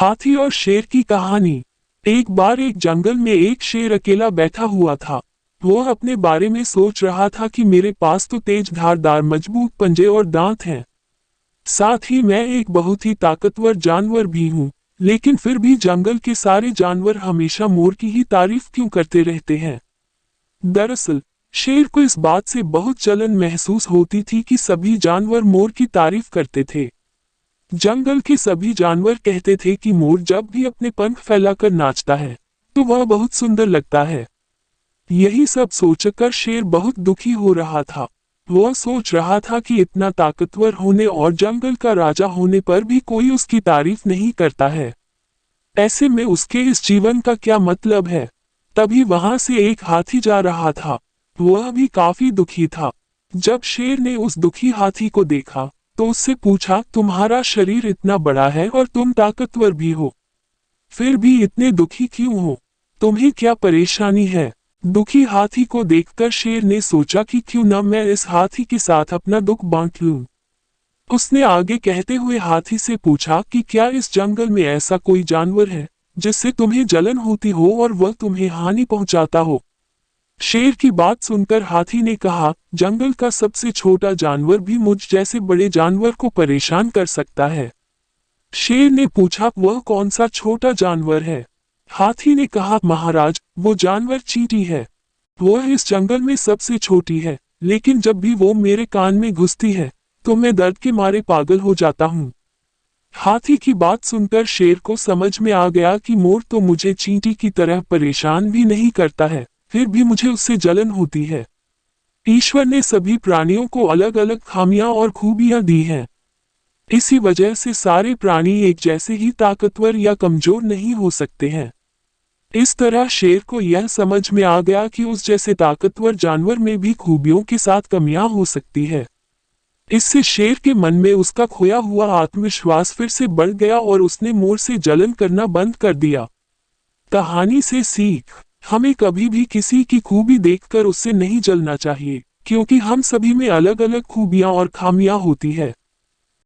हाथी और शेर की कहानी। एक बार एक जंगल में एक शेर अकेला बैठा हुआ था। वह अपने बारे में सोच रहा था कि मेरे पास तो तेज धारदार मजबूत पंजे और दांत हैं। साथ ही मैं एक बहुत ही ताकतवर जानवर भी हूँ। लेकिन फिर भी जंगल के सारे जानवर हमेशा मोर की ही तारीफ क्यों करते रहते हैं। दरअसल शेर को इस बात से बहुत जलन महसूस होती थी कि सभी जानवर मोर की तारीफ करते थे। जंगल के सभी जानवर कहते थे कि मोर जब भी अपने पंख फैलाकर नाचता है तो वह बहुत सुंदर लगता है। यही सब सोचकर शेर बहुत दुखी हो रहा था। वह सोच रहा था कि इतना ताकतवर होने और जंगल का राजा होने पर भी कोई उसकी तारीफ नहीं करता है। ऐसे में उसके इस जीवन का क्या मतलब है। तभी वहां से एक हाथी जा रहा था। वह भी काफी दुखी था। जब शेर ने उस दुखी हाथी को देखा तो उससे पूछा, तुम्हारा शरीर इतना बड़ा है और तुम ताकतवर भी हो, फिर भी इतने दुखी क्यों हो? तुम्हें क्या परेशानी है? दुखी हाथी को देखकर शेर ने सोचा कि क्यों न मैं इस हाथी के साथ अपना दुख बांट लूं। उसने आगे कहते हुए हाथी से पूछा कि क्या इस जंगल में ऐसा कोई जानवर है जिससे तुम्हें जलन होती हो और वह तुम्हें हानि पहुंचाता हो? शेर की बात सुनकर हाथी ने कहा, जंगल का सबसे छोटा जानवर भी मुझ जैसे बड़े जानवर को परेशान कर सकता है। शेर ने पूछा, वह कौन सा छोटा जानवर है? हाथी ने कहा, महाराज, वो जानवर चींटी है। वह इस जंगल में सबसे छोटी है, लेकिन जब भी वो मेरे कान में घुसती है तो मैं दर्द के मारे पागल हो जाता हूँ। हाथी की बात सुनकर शेर को समझ में आ गया कि मोर तो मुझे चींटी की तरह परेशान भी नहीं करता है, फिर भी मुझे उससे जलन होती है। ईश्वर ने सभी प्राणियों को अलग अलग खामियां और खूबियां दी हैं। इसी वजह से सारे प्राणी एक जैसे ही ताकतवर या कमजोर नहीं हो सकते हैं। इस तरह शेर को यह समझ में आ गया कि उस जैसे ताकतवर जानवर में भी खूबियों के साथ कमियां हो सकती है। इससे शेर के मन में उसका खोया हुआ आत्मविश्वास फिर से बढ़ गया और उसने मोर से जलन करना बंद कर दिया। कहानी से सीख, हमें कभी भी किसी की खूबी देखकर उससे नहीं जलना चाहिए, क्योंकि हम सभी में अलग अलग खूबियां और खामियां होती है।